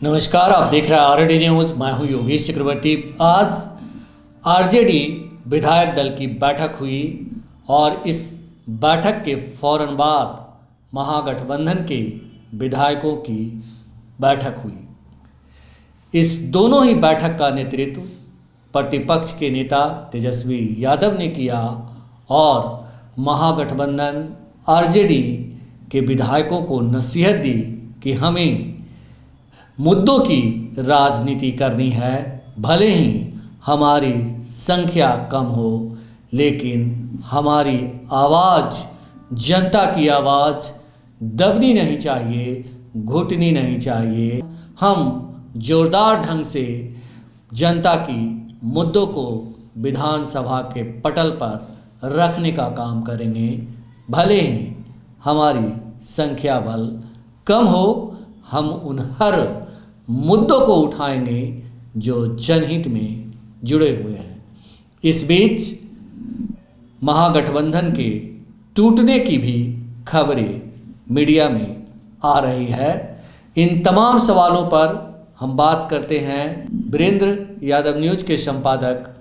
नमस्कार, आप देख रहे हैं आरडी न्यूज़। मैं हूं योगेश चक्रवर्ती। आज आरजेडी विधायक दल की बैठक हुई और इस बैठक के फौरन बाद महागठबंधन के विधायकों की बैठक हुई। इस दोनों ही बैठक का नेतृत्व प्रतिपक्ष के नेता तेजस्वी यादव ने किया और महागठबंधन आरजेडी के विधायकों को नसीहत दी कि हमें मुद्दों की राजनीति करनी है। भले ही हमारी संख्या कम हो, लेकिन हमारी आवाज़, जनता की आवाज़ दबनी नहीं चाहिए, घुटनी नहीं चाहिए। हम जोरदार ढंग से जनता की मुद्दों को विधानसभा के पटल पर रखने का काम करेंगे। भले ही हमारी संख्या बल कम हो, हम उन हर मुद्दों को उठाएंगे जो जनहित में जुड़े हुए हैं। इस बीच महागठबंधन के टूटने की भी खबरें मीडिया में आ रही है। इन तमाम सवालों पर हम बात करते हैं वीरेंद्र यादव न्यूज़ के संपादक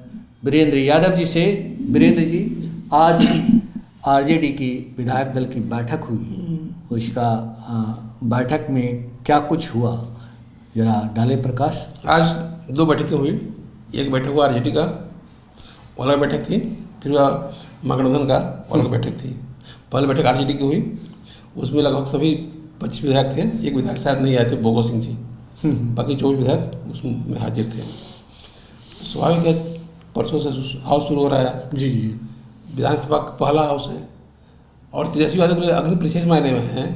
वीरेंद्र यादव जी से। वीरेंद्र जी, आज आरजेडी की विधायक दल की बैठक हुई, उसका बैठक में क्या कुछ हुआ, जरा डालें प्रकाश। आज दो बैठकें हुई। एक बैठक हुआ आरजेडी का, अलग बैठक थी। फिर महागठबंधन का अलग बैठक थी। पहले बैठक आरजेडी की हुई, उसमें लगभग सभी 25 विधायक थे। एक विधायक शायद नहीं आए थे, बोगो सिंह जी। बाकी 24 विधायक उसमें हाजिर थे। स्वाभाविक है, परसों से हाउस शुरू हो रहा है। जी जी, विधानसभा का पहला हाउस है और तेजस्वी यादव के लिए अग्नि विशेष मायने में है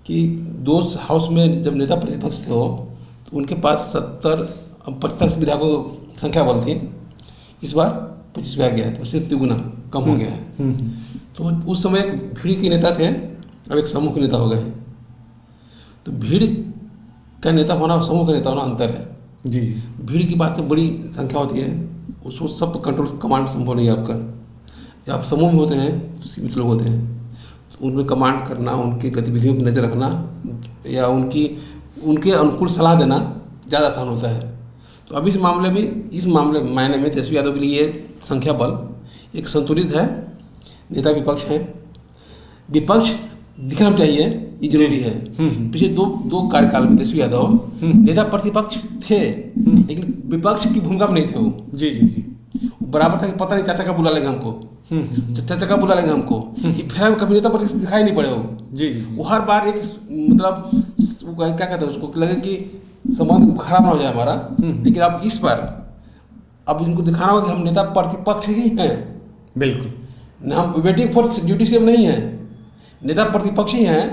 कि दो हाउस में जब नेता प्रतिपक्ष थे हो तो उनके पास 75 विधायकों की संख्या बल थी। इस बार 25 आ गया है, तो उससे तिगुना कम हो गया है। तो उस समय भीड़ के नेता थे, अब एक समूह के नेता हो गए। तो भीड़ का नेता होना और समूह का नेता होना अंतर है। जी, भीड़ की बात से बड़ी संख्या होती है, उसको सब कंट्रोल कमांड संभव नहीं है आपका। जब आप समूह में होते हैं तो सीमित लोग होते हैं, तो उनमें कमांड करना, उनकी गतिविधियों पर नज़र रखना या उनके अनुकूल सलाह देना ज़्यादा आसान होता है। तो अब इस मायने में तेजस्वी यादव के लिए संख्या बल एक संतुलित है। नेता विपक्ष है, विपक्ष दिखना चाहिए, ये जरूरी है। पिछले दो कार्यकाल में तेजस्वी यादव नेता प्रतिपक्ष थे, लेकिन विपक्ष की भूमिका में नहीं थे वो। जी जी जी, बराबर था कि पता नहीं चाचा का बुला लेंगे हमको, चाचा का बुला लेंगे हमको। ये फिर हम कभी नेता प्रतिपक्ष दिखाई नहीं पड़े वो। जी जी, वो हर बार एक मतलब क्या कहते हैं उसको, लगे कि संबंध खराब ना हो जाए हमारा। लेकिन अब इस बार अब इनको दिखाना होगा कि हम नेता प्रतिपक्ष ही हैं। बिल्कुल, हम वेटिंग फॉर ड्यूटी से हम नहीं हैं, नेता प्रतिपक्ष ही हैं।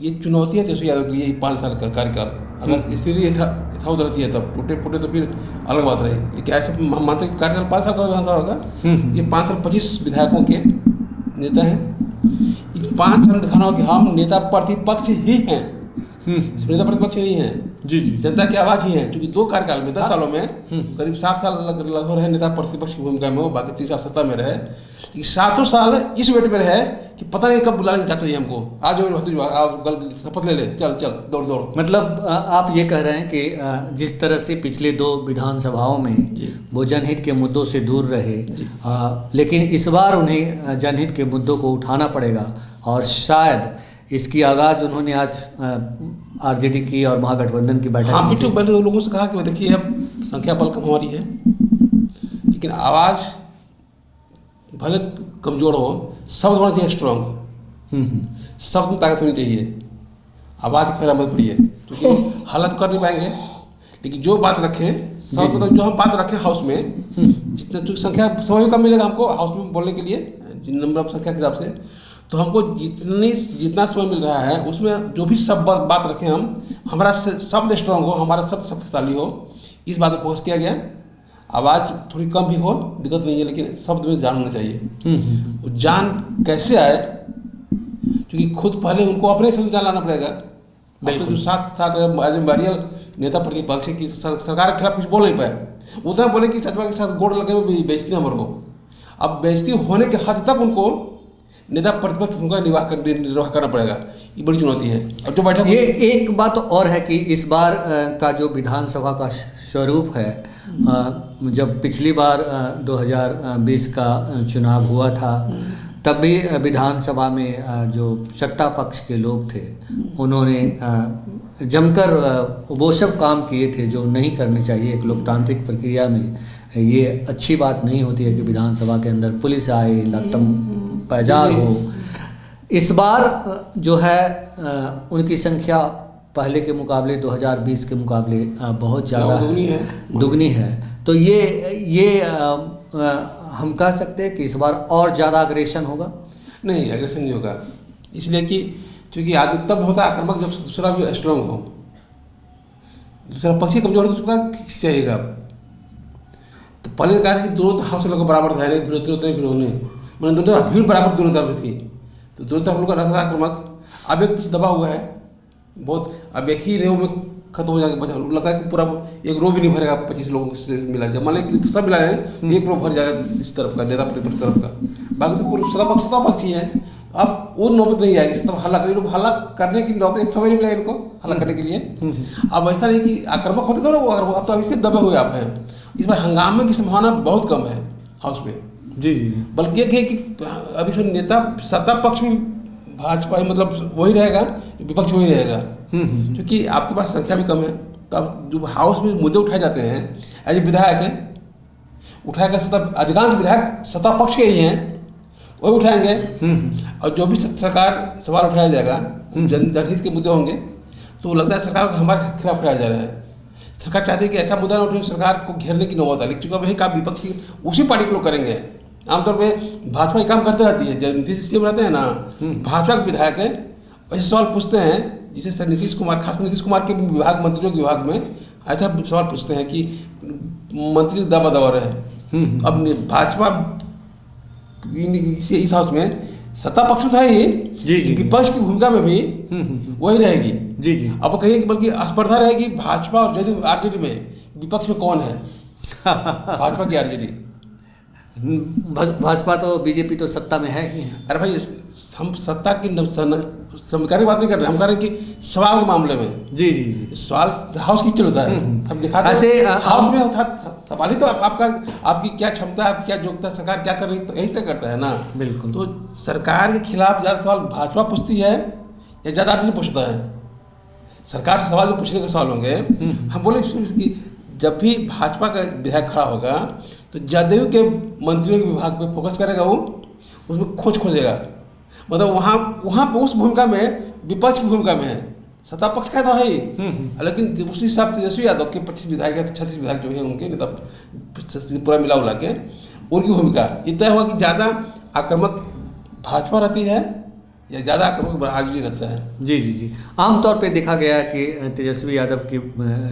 ये चुनौती है तेजस्वी यादव के लिए 5 साल का कार्यकाल। अगर स्थिति यथावत रहती है तब टूटे फूटे तो फिर अलग बात रही। लेकिन ऐसे मानते कार्यकाल 5 साल का होगा। ये 5 साल 25 विधायकों के नेता हैं। इस 5 साल में दिखाना होगा कि हम नेता प्रतिपक्ष ही हैं, नेता प्रतिपक्ष नहीं है। जी जी, जनता की आवाज़ ही है। क्योंकि 2 कार्यकाल में 10 सालों में करीब 7 साल लगभग रहे नेता प्रतिपक्ष की भूमिका में, वो बाकी 3 साल सत्ता में रहे। लेकिन 7 साल इस वेट में रहे कि पता नहीं कब बुला लेंगे चाचा जी हमको, आज आप शपथ ले ले, चल चल दौड़ दौड़। मतलब आप ये कह रहे हैं कि जिस तरह से पिछले 2 विधानसभाओं में वो जनहित के मुद्दों से दूर रहे, लेकिन इस बार उन्हें जनहित के मुद्दों को उठाना पड़ेगा और शायद इसकी आगाज़ उन्होंने आज आरजेडी की और महागठबंधन की बैठक। हाँ, बिल्कुल। मैंने लोगों से कहा कि देखिए अब संख्या बल कम हमारी है, लेकिन आवाज़ भले कमज़ोर हो, शब्द होना चाहिए स्ट्रॉन्ग। शब्द में ताकत होनी चाहिए, आवाज़ फैला मत पड़ी है, क्योंकि हालत कर नहीं पाएंगे। लेकिन जो बात रखें, जो हम बात रखें हाउस में, जितना जो संख्या समय भी कम मिलेगा हमको हाउस में बोलने के लिए, नंबर ऑफ संख्या के हिसाब से, तो हमको जितना समय मिल रहा है उसमें जो भी सब बात रखें हम, हमारा शब्द स्ट्रांग हो, हमारा शब्द शक्तिशाली हो, इस बात पर फोकस किया गया। आवाज़ थोड़ी कम भी हो दिक्कत नहीं है, लेकिन शब्द में जान होना चाहिए। वो जान कैसे आए, क्योंकि खुद पहले उनको अपने से जान लाना पड़ेगा। अब तो जो 7 साल बैरियल नेता प्रतिपक्ष की सरकार के खिलाफ कुछ बोल नहीं पाए, उतना बोले कि सचवा के साथ गोड़ लगे हुए बेइज्जती नंबर हो। अब बेइज्जती होने के हद तक उनको नेता प्रतिपक्ष भूमिका निर्वाह करना पड़ेगा। ये बड़ी चुनौती है। और जो बैठक ये एक बात और है कि इस बार का जो विधानसभा का स्वरूप है, जब पिछली बार 2020 का चुनाव हुआ था तब भी विधानसभा में जो सत्ता पक्ष के लोग थे उन्होंने जमकर वो सब काम किए थे जो नहीं करने चाहिए। एक लोकतांत्रिक प्रक्रिया में ये अच्छी बात नहीं होती है कि विधानसभा के अंदर पुलिस आए, लातम पैजार हो। इस बार जो है उनकी संख्या पहले के मुकाबले 2020 के मुकाबले बहुत ज़्यादा दुगनी है। तो ये हम कह सकते हैं कि इस बार और ज़्यादा अग्रेशन होगा। नहीं, अग्रेशन नहीं होगा, इसलिए कि क्योंकि आदमी तब होता है आक्रामक जब दूसरा भी स्ट्रांग हो। दूसरा पक्ष ही कमजोर हो तो उसका खिंचाएगा। तो पहले कहा था कि दोनों हाउस लोग बराबर थे, भीड़ उतने भीड़ होने, मैंने दोनों भीड़ बराबर दोनों तरफ थी, तो दोनों तरफ लोग रहता था आक्रामक। अब एक पीछे दबा हुआ है बहुत, अब एक ही रेव में खत्म हो जाएगा। लगता है कि पूरा एक रो भी नहीं भरेगा 25 लोगों से मिला जाए। मान लें सब मिला है एक रो भर जाएगा इस तरफ का, नेता प्रतिपक्ष तरफ का, बाकी तो पूरे सत्ता पक्ष ही है। अब वो नौबत नहीं आएगी, सब हल्ला करें, लोग हल्ला करने की नौबत एक समय नहीं मिलेगा इनको हल्ला करने के लिए। अब ऐसा नहीं कि आक्रामक होते थे लोग, अब तो अभी से दबे हुए आप हैं। इस बार हंगामे की संभावना बहुत कम है हाउस में। जी, बल्कि एक है कि अभी से नेता सत्ता पक्ष में भाजपा मतलब वही रहेगा, विपक्ष वही रहेगा, क्योंकि आपके पास संख्या भी कम है। तो अब जो हाउस में मुद्दे उठाए जाते हैं एज ए विधायक हैं, उठाएगा अधिकांश विधायक सत्ता पक्ष के ही हैं, वही उठाएंगे। और जो भी सरकार सवाल उठाया जाएगा जनहित के मुद्दे होंगे तो लगता है सरकार को हमारे खिलाफ उठाया जा रहा है। सरकार चाहती है कि ऐसा मुद्दा न उठे सरकार को घेरने की नौबत आ, लेकिन वही काम विपक्षी उसी पार्टी के लोग करेंगे। आमतौर पे भाजपा ये काम करते रहती है, जब नीतीश सीएम रहते हैं ना, भाजपा के विधायक हैं ऐसे सवाल पूछते हैं जिसे नीतीश कुमार, खासकर नीतीश कुमार के विभाग, मंत्रियों के विभाग में ऐसा सवाल पूछते हैं कि मंत्री दबा रहे। अब भाजपा इस हाउस में सत्ता पक्ष तो है ही, विपक्ष की भूमिका में भी वही रहेगी। जी। अब कहिए कि बल्कि स्पर्धा रहेगी भाजपा और जदयू आरजेडी में, विपक्ष में कौन है? भाजपा की आरजेडी। भाजपा तो बीजेपी तो सत्ता में है ही। अरे भाई हम सत्ता की समीकरण की बात नहीं कर रहे, हम कह रहे हैं कि सवाल के मामले में। जी। सवाल हाउस की चलता है, हम दिखाते हैं ऐसे हाउस में सवाल ही तो आपकी क्या क्षमता है, आपकी क्या योग्यता, सरकार क्या कर रही है, यही तय करता है ना। बिल्कुल। तो सरकार के खिलाफ ज़्यादा सवाल भाजपा पूछती है या ज़्यादा आरजेडी पूछता है? सरकार से सवाल जो पूछने के सवाल होंगे, हम बोले कि जब भी भाजपा का विधायक खड़ा होगा तो जदयू के मंत्रियों के विभाग पे फोकस करेगा, वो उसमें खोजेगा, मतलब वहाँ पे उस भूमिका में विपक्ष की भूमिका में है, सत्ता पक्ष का तो है ही, लेकिन उसी हिसाब से तेजस्वी यादव के 25 विधायक है, 36 विधायक जो है उनके नेता पूरा मिला उला के उनकी भूमिका इतना हुआ कि ज़्यादा आक्रामक भाजपा रहती है या ज़्यादा आक्रामक आरजेडी रहता है। जी। आमतौर पे देखा गया कि तेजस्वी यादव के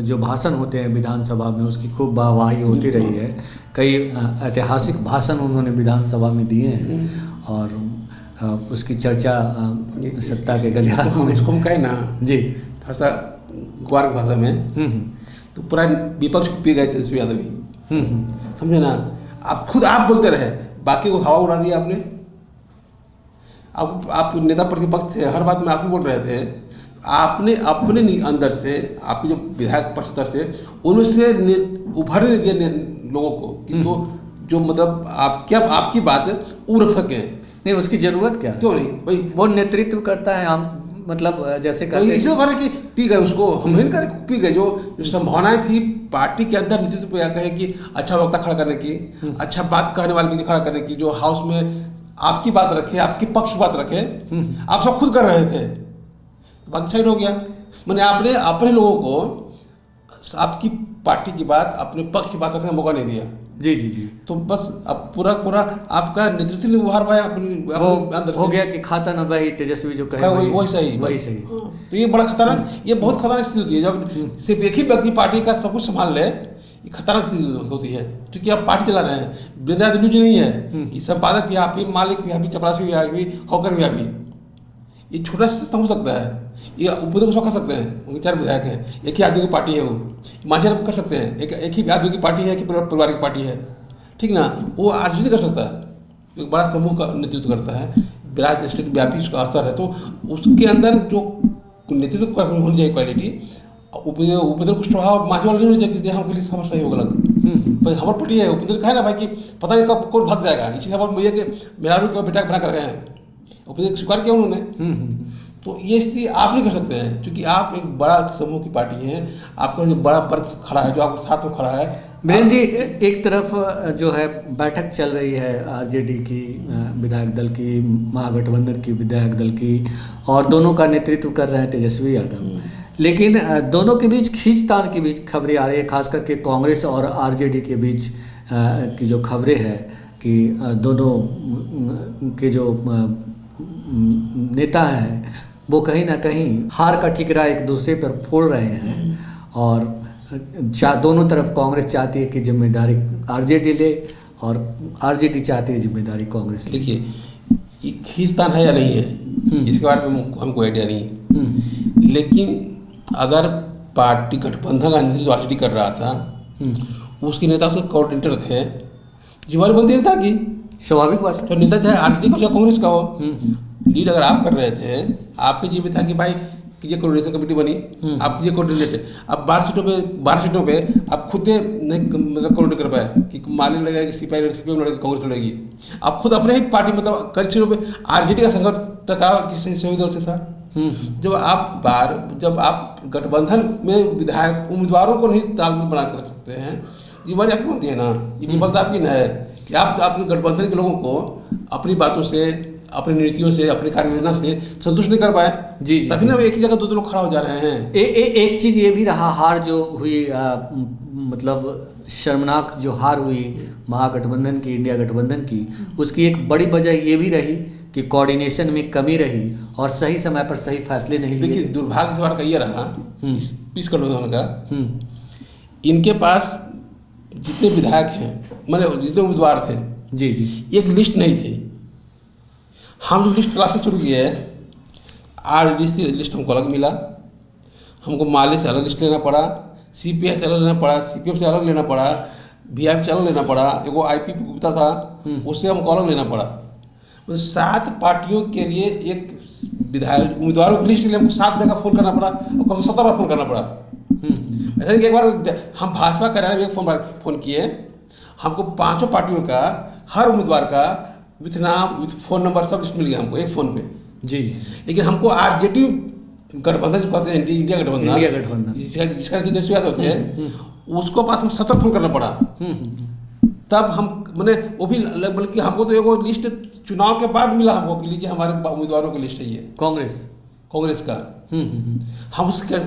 जो भाषण होते हैं विधानसभा में उसकी खूब वाहवाही होती रही है। कई ऐतिहासिक भाषण उन्होंने विधानसभा में दिए हैं और उसकी चर्चा सत्ता के गलियारों में, इसको हम कहें ना जी भाषा ग्वार की भाषा में, तो पूरा विपक्ष को पी गए तेजस्वी यादव ही, समझे ना। आप बोलते रहे, बाकी को हवा उड़ा दिया आपने। आप नेता प्रतिपक्ष थे, हर बात में आप ही बोल रहे थे। आपने अपने अंदर से आपके जो विधायक पक्षधर से उनमें से उभरने दिया लोगों को कि तो जो मतलब आपकी बात है वो रख सकें। नहीं, उसकी जरूरत क्या? क्यों नहीं भाई, वो नेतृत्व करता है, हम मतलब जैसे कहते हैं इसलिए करें कि पी गए उसको, हम नहीं करें पी गए। जो संभावनाएं थी पार्टी के अंदर नेतृत्व पे कहे कि अच्छा वक्ता खड़ा करने की, अच्छा बात कहने वाले व्यक्ति खड़ा करने की, जो हाउस में आपकी बात रखे, आपकी पक्ष की बात रखे, आप सब खुद कर रहे थे, तो बाकी साइड हो गया। मैंने आपने अपने लोगों को आपकी पार्टी की बात, अपने पक्ष की बात रखने का मौका नहीं दिया। जी। तो बस अब पूरा आपका नेतृत्व नहीं उभार पाया अपने अंदर से। हो गया कि खाता न बही, तेजस्वी जो कहे वही सही। तो ये बड़ा खतरनाक, ये बहुत खतरनाक स्थिति होती है जब सिर्फ एक ही व्यक्ति पार्टी का सब कुछ संभाल ले। ये खतरनाक स्थिति होती है क्योंकि आप पार्टी चला रहे हैं। वृंदावन न्यूज नहीं है कि संपादक भी आप ही, मालिक भी आप ही, चपरासी भी आप ही, होकर भी आप ही। ये छोटा सिस्टम हो सकता है, ये उपदेश कर सकते हैं। उनके 4 विधायक हैं, एक ही आदमी की पार्टी है, वो हिमाचल कर सकते हैं, एक ही आदमी की पार्टी है कि परिवार की पार्टी है, ठीक ना। वो आरजेडी कर सकता है, एक बड़ा समूह का नेतृत्व करता है। स्टेट व्यापी उसका असर है, तो उसके अंदर जो नेतृत्व होनी चाहिए क्वालिटी, उपेंद्र कुशवाहा मांझी वाला नहीं होना चाहिए कि हमके लिए खबर सही हो गलत। भाई हमारे पट्टी है, उपेंद्र का है ना भाई कि पता नहीं कब कौन भाग जाएगा, इसलिए हम मुझे कि मेरा को बेटा बना कर गए हैं, उपेंद्र स्वीकार किया उन्होंने। तो ये स्थिति आप नहीं कर सकते हैं, क्योंकि आप एक बड़ा समूह की पार्टी हैं, आपका जो बड़ा वर्ग खड़ा है, जो आपके साथ में खड़ा है। बीरेन जी, एक तरफ जो है बैठक चल रही है आरजेडी की विधायक दल की, महागठबंधन की विधायक दल की, और दोनों का नेतृत्व कर रहे हैं तेजस्वी यादव, लेकिन दोनों के बीच खींचतान के बीच खबरें आ रही है, खास करके कांग्रेस और आरजेडी के बीच की जो खबरें हैं कि दोनों के जो नेता हैं वो कहीं ना कहीं हार का ठिकरा एक दूसरे पर फोड़ रहे हैं, और दोनों तरफ कांग्रेस चाहती है कि जिम्मेदारी आरजेडी ले और आरजेडी चाहती है जिम्मेदारी कांग्रेस ले। देखिए, ये खींचतान है या नहीं है इसके बारे में हमको आइडिया नहीं है, लेकिन अगर पार्टी गठबंधन का नेतृत्व आरजेडी कर रहा था, उसके नेता उसके कोऑर्डिनेटर थे, जिम्मेदारी बनती नेता की, स्वाभाविक बात है। तो नेता चाहे आरजेडी का हो चाहे कांग्रेस का हो, लीड अगर आप कर रहे थे, आपके जी में था कि भाई कीजिए कोऑर्डिनेशन कमेटी बनी, आप कीजिए कोऑर्डिनेटर। अब 12 सीटों पे आप खुद नहीं मतलब कोऑर्डिनेट कर पाए कि माले लड़ेगा कि सीपीएम लड़ेगी, कांग्रेस लड़ेगी, आप खुद अपने ही पार्टी मतलब कई सीटों पे आरजेडी का संकट टकराव किसी सहयोगी दल से था। जब आप गठबंधन में विधायक उम्मीदवारों को नहीं तालमेल बना कर रख सकते हैं, ये बारी आपकी बनती है ना, ये विफलता आपकी न है कि आप अपने गठबंधन के लोगों को अपनी बातों से, अपनी नीतियों से, अपनी कार्य योजना से संतुष्ट नहीं कर पाए। जी, तभी ना एक ही जगह दो लोग खड़ा हो जा रहे हैं। एक चीज़ ये भी रहा, हार जो हुई मतलब शर्मनाक जो हार हुई महागठबंधन की, इंडिया गठबंधन की, उसकी एक बड़ी वजह ये भी रही कि कोऑर्डिनेशन में कमी रही और सही समय पर सही फैसले नहीं लिए। देखिए, दुर्भाग्य इस बार का ये रहा पीस गठबंधन का, इनके पास जितने विधायक हैं, मतलब जितने उम्मीदवार थे, जी जी, एक लिस्ट नहीं थी। हम जो लिस्ट तलाश से शुरू किए, आरजेडी लिस्ट हमको अलग मिला, हमको माले से अलग लिस्ट लेना पड़ा, सीपीआई से अलग लेना पड़ा, सीपीएम से अलग लेना पड़ा, वीआईपी से अलग लेना पड़ा, एगो आईपी गुप्ता था उससे हमको अलग लेना पड़ा। तो 7 पार्टियों के लिए एक विधायक उम्मीदवारों की लिस्ट के लिए हमको 7 जगह फोन करना पड़ा, और कम से 17 बार फोन करना पड़ा। ऐसा नहीं कि एक बार हम भाजपा कार्यालय में एक फोन किए, हमको 5 पार्टियों का, हर उम्मीदवार का विथ नाम विथ फोन नंबर सब लिस्ट मिल गया हमको एक फ़ोन पे। जी, लेकिन हमको आरजेडी गठबंधन जो कहते हैं, इंडिया गठबंधन जिसका तेजस्वी यादव थे, उसको पास हम 70 फोन करना पड़ा। तब हम मैंने वो भी, बल्कि हमको तो एगो लिस्ट चुनाव के बाद मिला हमको कि लीजिए हमारे उम्मीदवारों की लिस्ट है ये कांग्रेस का। हम उसके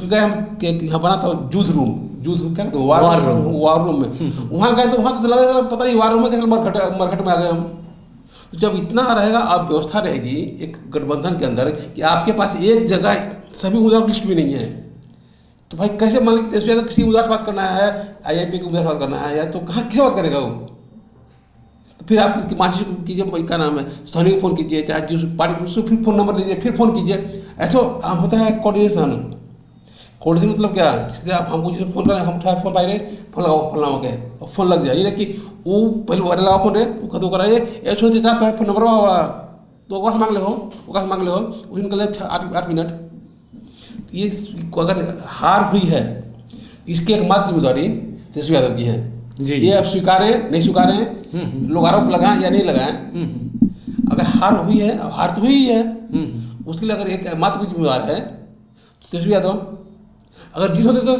गए, हम यहाँ बना था युद्ध रूम क्या कहते हैं, वार रूम में। वहाँ गए तो वहाँ तो लगा पता नहीं वार रूम में कैसे मरघट में आ गए हम। तो जब इतना रहेगा, अब व्यवस्था रहेगी एक गठबंधन के अंदर कि आपके पास एक जगह सभी उम्मीदवार की लिस्ट भी नहीं है, तो भाई कैसे मान लीजिए तेजस्वी किसी उम्मीदवार से बात करना है, आईआईपी के उम्मीदवार से बात करना है, या तो कहाँ किसे बात करेगा वो। तो फिर आप मान कीजिए, क्या नाम है, सोनी को फ़ोन कीजिए, चाहे जिस पार्टी उसको फिर फ़ोन नंबर लीजिए, फिर फ़ोन कीजिए। ऐसा होता है कोऑर्डिनेशन मतलब क्या, किसी से आप हमको जिसे फ़ोन करें, हम उठाए फ़ोन पाए रहे, फ़ोन लगाओ, फ़ोन लगाओ के और फ़ोन लग जाए। ये ना कि वो पहले वाले लगाओ फ़ोन है, वो कदों कराइए, ये छोड़ चाह थोड़ा फ़ोन नंबर हुआ तो ओका से मांग ले हो, उसी निकल 8 मिनट। ये अगर हार हुई है, इसकी एकमात्र जिम्मेदारी तेजस्वी यादव की है। ये अब स्वीकारें नहीं स्वीकारें, लोग आरोप लगाएं या नहीं लगाएं, अगर हार हुई है, हार तो हुई है, उसके लिए अगर एक मात्र जिम्मेदार है तो तेजस्वी यादव। अगर जीत होते तो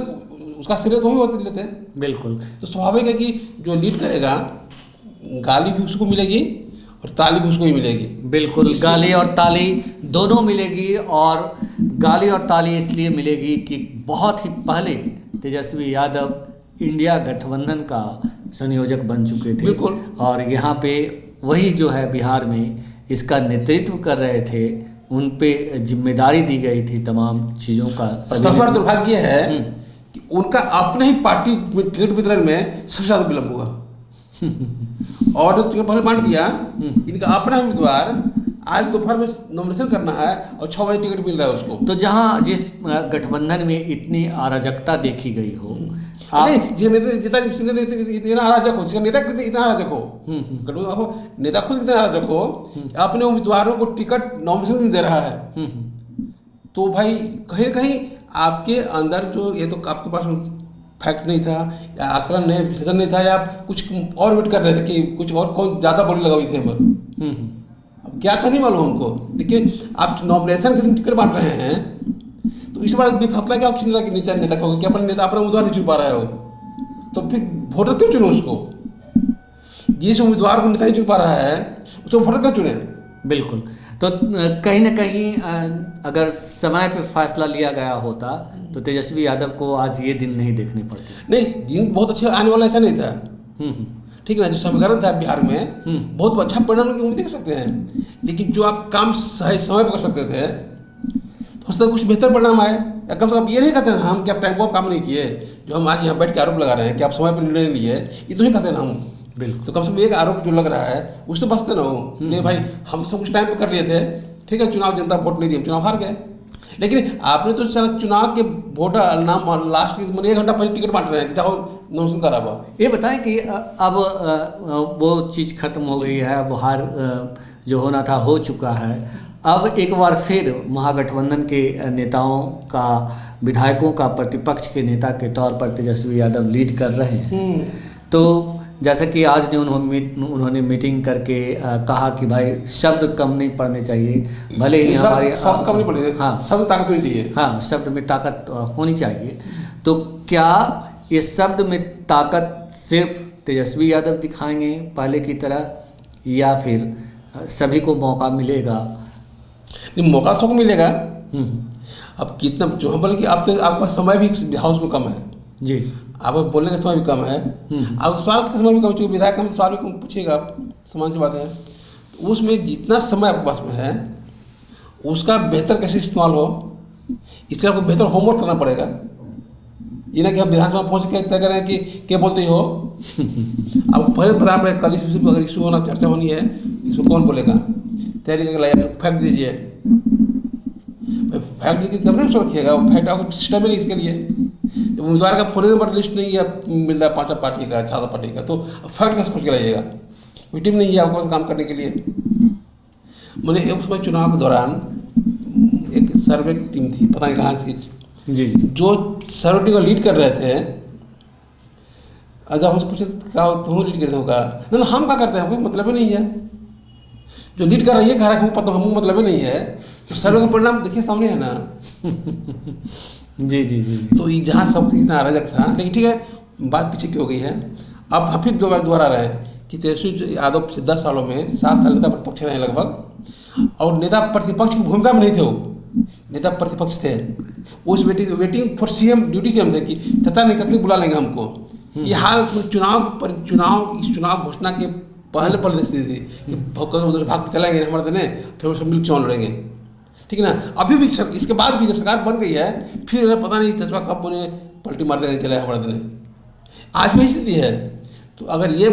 उसका श्रेय तो ही होते लेते हैं। बिल्कुल। तो स्वाभाविक है कि जो लीड करेगा, गाली भी उसको मिलेगी और ताली भी उसको ही मिलेगी। बिल्कुल, गाली और ताली दोनों मिलेगी, और गाली और ताली इसलिए मिलेगी कि बहुत ही पहले तेजस्वी यादव इंडिया गठबंधन का संयोजक बन चुके थे। बिल्कुल। और यहाँ पे वही जो है बिहार में इसका नेतृत्व कर रहे थे, उन पे जिम्मेदारी दी गई थी तमाम चीज़ों का। सबसे बड़ा दुर्भाग्य है कि उनका अपने ही पार्टी टिकट वितरण में सबसे ज़्यादा विलम्ब हुआ। और टिकट पहले बांट दिया, इनका अपना उम्मीदवार आज दोपहर में नॉमिनेशन करना है और 6 बजे टिकट मिल रहा है उसको। तो जहाँ जिस गठबंधन में इतनी अराजकता देखी गई हो, नहीं, जिस नेता जितना जिसने इतना अराजक हो, जिसका नेता इतना अराजक हो, गठबंधन हो, नेता खुद इतना अराजक हो, अपने उम्मीदवारों को टिकट नॉमिनेशन दे रहा है, तो भाई कहीं ना कहीं आपके अंदर जो ये तो आपके पास फैक्ट नहीं था, या आकलन नहीं, विश्लेषण नहीं था, या कुछ और वेट कर रहे थे कि कुछ और कौन ज़्यादा बोली लगाई थी पर। अब क्या था नहीं मालूम हमको, लेकिन आप नॉमिनेशन के दिन टिकट बांट रहे हैं, तो इस बार भी फैसला क्या किसी नेता का होगा कि अपना नेता अपना उम्मीदवार नहीं चुन पा रहा है हो, तो फिर वोटर क्यों चुने उसको? जिस उम्मीदवार को नेता नहीं चुन पा रहा है उसको वोटर क्यों चुने? बिल्कुल। तो कहीं ना कहीं अगर समय पे फैसला लिया गया होता तो तेजस्वी यादव को आज ये दिन नहीं देखने पड़ते। नहीं, दिन बहुत अच्छे आने वाला ऐसा नहीं था, ठीक है ना। जो समीकरण था बिहार में बहुत अच्छा परिणाम की उम्मीद कर सकते हैं, लेकिन जो आप काम सही समय पर कर सकते थे तो उससे कुछ बेहतर परिणाम आए। या कम से कम ये नहीं कहते ना हम कि आप टाइम को आप काम नहीं किए, जो हम आज यहाँ बैठ के आरोप लगा रहे हैं कि आप समय पर निर्णय लिए, ये तो नहीं कहते ना हम। बिल्कुल। तो कम से कम एक आरोप जो लग रहा है उससे बचते ना हो, नहीं भाई हम सब कुछ टाइम पे कर लिए थे, ठीक है, चुनाव जनता वोट नहीं दी, हम चुनाव हार गए। लेकिन आपने तो चल चुनाव के वोट नाम लास्ट के मैंने 1 घंटा पहले टिकट बांट रहे हैं कि जाओ नॉमिनेशन करा हुआ। ये बताएं कि अब वो चीज़ खत्म हो गई है, अब हार जो होना था हो चुका है, अब एक बार फिर महागठबंधन के नेताओं का, विधायकों का प्रतिपक्ष के नेता के तौर पर तेजस्वी यादव लीड कर रहे हैं। तो जैसा कि आज ने उन्होंने मीटिंग करके कहा कि भाई शब्द कम नहीं पड़ने चाहिए, भले ही हमारे शब्द कम नहीं पड़े, हाँ शब्द ताकत होनी चाहिए, हाँ शब्द में ताकत होनी चाहिए। तो क्या इस शब्द में ताकत सिर्फ तेजस्वी यादव दिखाएंगे पहले की तरह, या फिर सभी को मौका मिलेगा? नहीं, मौका सबको मिलेगा। अब कितना जो हम बोले कि अब तो आपका समय भी हाउस में कम है जी, आप बोलने का समय भी कम है, अब सवाल का समय भी कम, चूँकि विधायक का सवाल भी कम पूछेगा, समान सी बात है। तो उसमें जितना समय आपके पास में है उसका बेहतर कैसे इस्तेमाल हो, इसके आपको बेहतर होमवर्क करना पड़ेगा। ये ना कि हम विधानसभा पहुँच के तय करें कि क्या बोलते हो अब पहले पता पड़ेगा कल इस विषय पर अगर इशू होना, चर्चा होनी है, इसमें कौन बोलेगा, तैयारी करके लाइए, फैक्ट दीजिए, फैक्ट दीजिए तब नहीं उसको रखिएगा, वो फैक्ट आपको सिस्टम ही नहीं इसके लिए। जब उम्मीदवार का फोन नंबर लिस्ट नहीं है मिल रहा 5 पार्टी का, 6 पार्टी का, तो फैक्ट कैसे खोज के लाइएगा? कोई टीम नहीं है आपको काम करने के लिए। मैंने उसमें चुनाव के दौरान एक सर्वे टीम थी, पता नहीं कहाँ थी जी, जो सर्वे टीम को लीड कर रहे थे। जब हमसे पूछे क्या तुम लीड करते हो, कहा ना हम क्या करते हैं, कोई मतलब ही नहीं है। जो लीड कर रही है कह रहा है पता हमको मतलब ही नहीं है, तो सर्वे का परिणाम देखिए सामने है ना। जी जी जी। तो ये जहाँ सब इतना अराजक था, लेकिन ठीक है बात पीछे क्यों गई है। अब फिर दोबारा रहे हैं कि तेजस्वी यादव 10 सालों में 7 साल नेता प्रतिपक्ष रहे लगभग, और नेता प्रतिपक्ष की भूमिका में नहीं थे, वो नेता प्रतिपक्ष थे। उस वेटिंग फॉर सीएम ड्यूटी से हम थे कि चाचा ने कभी बुला लेंगे हमको। ये हाल इस चुनाव घोषणा के पहले स्थिति थी कि उधर भाग के चलाएंगे हमारे देने, फिर सब मिल चुनाव लड़ेंगे, ठीक है ना। अभी भी इसके बाद भी जब सरकार बन गई है फिर पता नहीं चचवा कब उन्हें पलटी मार देने चले हमारे देने, आज भी स्थिति है। तो अगर ये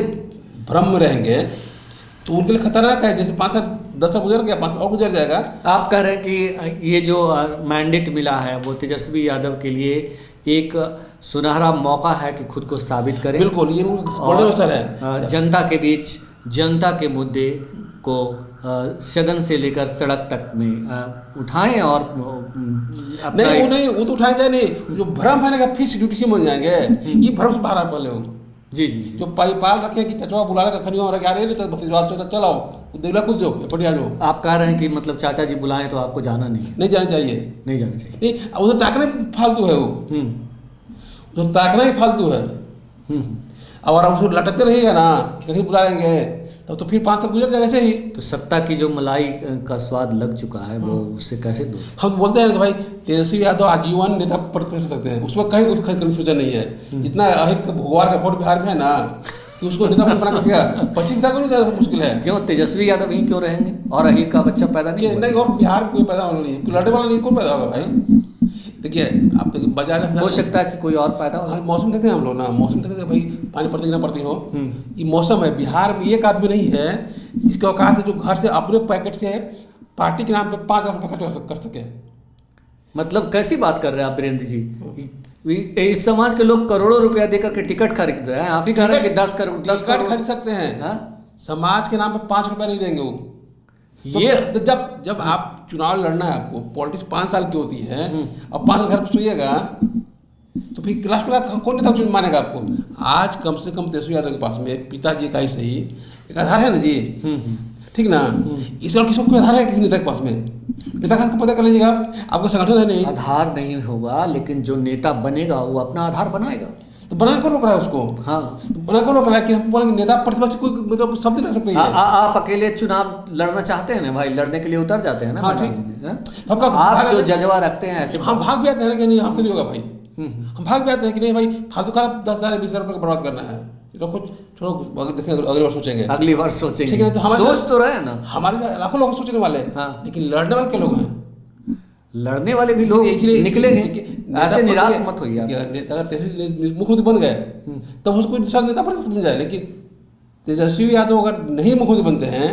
भ्रम में रहेंगे तो उनके लिए खतरनाक है। जैसे 5 साल 10 साल गुजर गया, 5 साल और गुजर जाएगा। आप कह रहे हैं कि ये जो मैंडेट मिला है वो तेजस्वी यादव के लिए एक सुनहरा मौका है कि खुद को साबित करें। बिल्कुल, ये बड़े अवसर है। जनता के बीच जनता के मुद्दे को सदन से लेकर सड़क तक में उठाएं और नहीं वो तो उठाए जाए नहीं, जो भ्रम है ना फिर ड्यूटी से बन जाएंगे, ये भ्रम से बाहर पहले हो। जी जी जी। जो पाल रखे कि चचवा बुला रहा खड़ी और आ रहे नहीं तो जवाब चलाओ देवला कुछ जो बढ़िया जो आप कह रहे हैं कि मतलब चाचा जी बुलाएं तो आपको जाना नहीं जाना चाहिए, नहीं जाना चाहिए। नहीं उधर ताकना फालतू है, वो उधर ताकना ही फालतू है। और उसको लटकते रहेगा ना कहीं बुला लेंगे तब तो फिर 5 साल गुजर जाएगा ऐसे ही। तो सत्ता की जो मलाई का स्वाद लग चुका है वो उससे कैसे दूर? हम बोलते हैं कि भाई तेजस्वी यादव आजीवन नेता प्रतिपक्ष कर सकते हैं, उसमें कहीं कुछ कन्फ्यूजन नहीं है। इतना अहिर भगवान का वोट बिहार में है ना कि उसको नेता बना कर दिया, 25 नेता को नहीं देना मुश्किल है। क्यों तेजस्वी यादव ही क्यों रहेंगे और अहिर का बच्चा पैदा नहीं और बिहार में कोई पैदा होना नहीं, कोई लड़ने वाला नहीं, कौन पैदा होगा भाई? देखिए आप बाजार हो सकता है कि कोई और पैदा हो। मौसम देखते हैं हम लोग ना, मौसम देखते हैं भाई पानी पड़ती ना पड़ती हो, ये मौसम है। बिहार में एक आदमी नहीं है जिसके औकात है जो घर से अपने पैकेट से पार्टी के नाम पे 5 लाख रुपये खर्च कर सके। मतलब कैसी बात कर रहे हैं आप वीरेंद्र जी? इस समाज के लोग करोड़ों रुपया देकर के टिकट खरीद रहे हैं, आप ही कह रहे हैं कि 10 करोड़ टिकट खरीद सकते हैं। हाँ? समाज के नाम पे 5 रुपया नहीं देंगे वो। ये तो जब जब आप चुनाव लड़ना है, आपको पॉलिटिक्स 5 साल की होती है और 5 साल घर पर सोइएगा, तो फिर क्लास में कौन नेता चुन मानेगा आपको? आज कम से कम तेजस्वी यादव के पास में पिताजी का ही सही एक आधार है ना जी, ठीक ना। इस और किसी कोई आधार है किसी नेता के पास में? नेता का पता कर लीजिएगा, आपका संगठन है नहीं। आधार नहीं होगा, लेकिन जो नेता बनेगा वो अपना आधार बनाएगा। तो बना कर रोक रहा है उसको। हाँ, तो बना कर रोक रहा है कि हम बोलेंगे नेता प्रतिपक्ष कोई मतलब शब्द नहीं रह सकते। आप अकेले चुनाव लड़ना चाहते हैं ना भाई, लड़ने के लिए उतर जाते हैं ना। हाँ, मैदान ठीक। में, हाँ? हमका आप जो जज्बा रखते हैं ऐसे हम भाग भी आते हैं कि नहीं हमसे नहीं होगा भाई। हम भाग भी आते हैं कि नहीं भाई, फालतू का 10,000 20,000 रुपये का बर्बाद करना है, रखो छोड़ो, देखें अगली बार सोचेंगे। अगली बार सोचेंगे, ठीक है, तो हमारे सोच तो रहे ना। हमारे लाखों लोग सोचने वाले हैं, हाँ। लेकिन लड़ने वाले के लोग हैं। लड़ने वाले भी लोग निकलेंगे, ऐसे निराश मत होइए आप। अगर तेजस्वी मुख्यमंत्री बन गए तब उसको इंसान नेता प्रतिपक्ष बन जाए, लेकिन तेजस्वी यादव अगर नहीं मुख्यमंत्री बनते हैं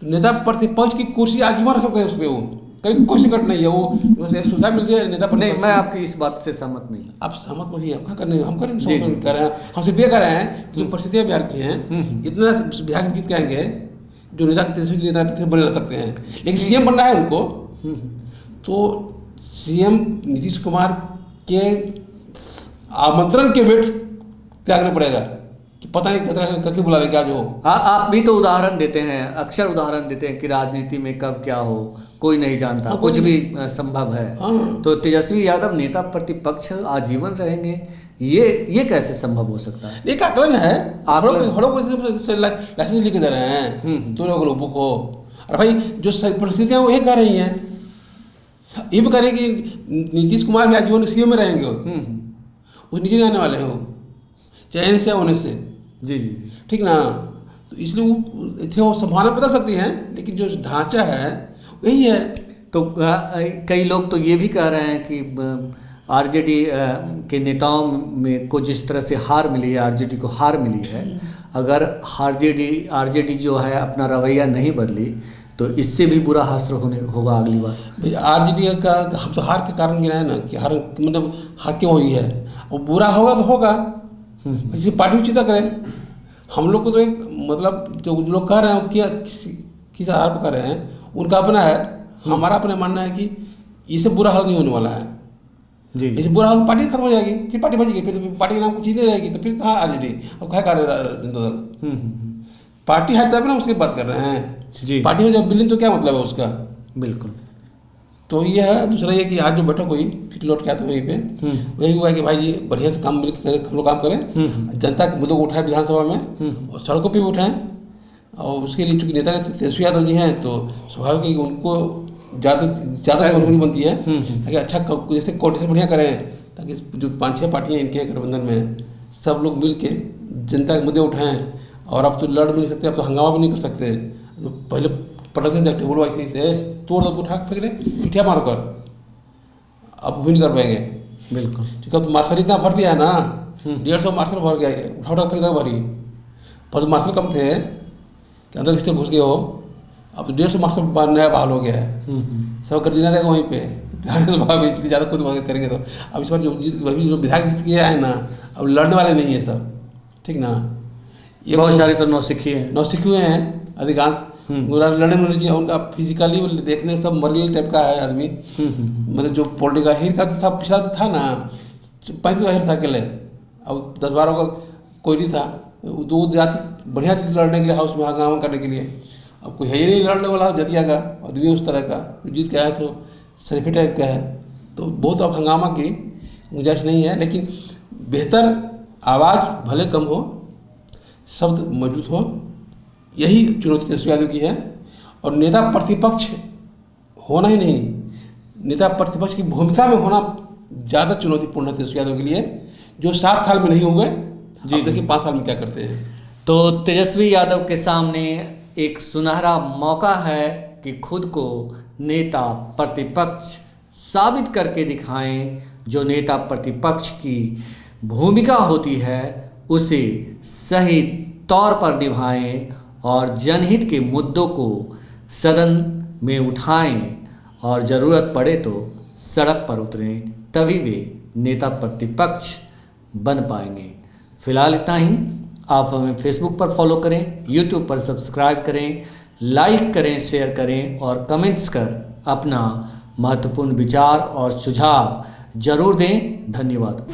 तो नेता प्रतिपक्ष की कुर्सी आजीवन रह सकते हैं उस पर। वो कोई संकट नहीं है, वो सुविधा मिल जाए नेता नहीं। मैं आपकी इस बात से सहमत नहीं। आप सहमत नहीं है, क्या करने हम करें कर रहे हैं, हम सिर्फ ये कर रहे हैं जो परिस्थितियाँ बिहार की हैं, इतना बिहार जीत के आएंगे जो नेता तेजस्वी नेता बने रह सकते हैं। लेकिन सीएम बनना है उनको, तो सीएम नीतीश कुमार के आमंत्रण के वेट त्यागना पड़ेगा कि पता नहीं करके बुला लेंगे आज हो। आप भी तो उदाहरण देते हैं, अक्सर उदाहरण देते हैं कि राजनीति में कब क्या हो कोई नहीं जानता, हाँ, कुछ भी संभव है। हाँ। तो तेजस्वी यादव नेता प्रतिपक्ष आजीवन रहेंगे, ये कैसे संभव हो सकता है? एक आकलन है, आकलन। लाइसेंस लेके दे रहे हैं तो लोग बुक हो। अरे भाई जो परिस्थितियाँ वो कह रही हैं, ये भी कह रहे हैं कि नीतीश कुमार भी आजीवन सीएम में रहेंगे, वो नीचे नहीं आने वाले हैं, वो चाहे से होने से। जी जी जी, ठीक ना। तो इसलिए वो संभावना बदल सकती हैं, लेकिन जो ढांचा है वही है। तो कई लोग तो ये भी कह रहे हैं कि आरजेडी के नेताओं में को जिस तरह से हार मिली है, आरजेडी को हार मिली है, अगर आरजेडी जो है अपना रवैया नहीं बदली तो इससे भी बुरा हासिल होगा अगली बार। भाई आरजेडी का हम तो हार के कारण गिनाए ना कि हार मतलब हार क्यों हुई है, और बुरा होगा तो होगा, इसी पार्टी चिंता करें। हम लोग को तो एक मतलब जो लोग कह रहे हैं क्या किस आधार पर कर रहे हैं उनका अपना है, हमारा अपना मानना है कि इससे बुरा हाल नहीं होने वाला है जी। इससे बुरा हाल पार्टी खत्म हो जाएगी, फिर पार्टी बचेगी, फिर पार्टी के नाम कुछ चीज़ नहीं रहेगी, तो फिर कहाँ आरजेडी अब कहा कर जनता दल पार्टी है तब ना उसकी बात कर रहे हैं जी। पार्टी में जब बिलिंग तो क्या मतलब है उसका। बिल्कुल। तो ये है। दूसरा ये कि आज जो बैठक हुई फिर लौट के आते वहीं पे वही हुआ है कि भाई जी बढ़िया से काम मिलकर करें, हम लोग काम करें, जनता के मुद्दों को उठाए विधानसभा में और सड़कों पे भी उठाएं। और उसके लिए चूंकि नेता तेजस्वी यादव जी हैं तो स्वाभाविक है कि उनको ज़्यादा जरूरी बनती है ताकि अच्छा जैसे कोऑर्डिनेशन बढ़िया करें, ताकि जो 5-6 पार्टियाँ इनके गठबंधन में सब लोग मिल के जनता के मुद्दे उठाएँ। और अब तो लड़ भी नहीं सकते, अब तो हंगामा भी नहीं कर सकते। जो पहले पटक देते टेबल वाइस से तोड़ दो उठा फेंक दे पिठिया मार कर, अब भी नहीं कर पाएंगे। बिल्कुल। ठीक है। तो मार्शल इतना भर दिया है ना, 150 मार्शल भर गया, उठा फेंक दो भरी। पर तो मार्शल कम थे कि अंदर किससे घुस गए हो, अब तो 150 मार्शल नया बहाल हो गया है। सब कर देना देगा वहीं पे इसलिए ज़्यादा खुद करेंगे तो अब इस बार जो विधायक जीत के आए ना, अब लड़ने वाले नहीं है सब, ठीक ना। ये बहुत सारे तो नौसिखिए हुए हैं अधिकांश, लड़ने में चाहिए उनका फिजिकली देखने सब मरल टाइप का है आदमी। मतलब जो पॉलिटिकल हीर का था पिछला था ना 35 हीर था अकेले, अब 10-12 का कोई नहीं था, दो जाति बढ़िया लड़ने के लिए हाउस में हंगामा करने के लिए। अब कोई है ही नहीं लड़ने वाला जतिया का आदमी उस तरह का जीत के आया तो शरीफी टाइप का है, तो बहुत अब हंगामा की गुंजाइश नहीं है। लेकिन बेहतर आवाज़ भले कम हो, शब्द मजबूत हो, यही चुनौती तेजस्वी यादव की है। और नेता प्रतिपक्ष होना ही नहीं, नेता प्रतिपक्ष की भूमिका में होना ज़्यादा चुनौतीपूर्ण है तेजस्वी यादव के लिए, जो 7 साल में नहीं हुए। जी देखिए 5 साल में क्या करते हैं। तो तेजस्वी यादव के सामने एक सुनहरा मौका है कि खुद को नेता प्रतिपक्ष साबित करके दिखाएं। जो नेता प्रतिपक्ष की भूमिका होती है उसे सही तौर पर निभाएं और जनहित के मुद्दों को सदन में उठाएं और ज़रूरत पड़े तो सड़क पर उतरें, तभी वे नेता प्रतिपक्ष बन पाएंगे। फिलहाल इतना ही। आप हमें फेसबुक पर फॉलो करें, यूट्यूब पर सब्सक्राइब करें, लाइक करें, शेयर करें और कमेंट्स कर अपना महत्वपूर्ण विचार और सुझाव जरूर दें। धन्यवाद।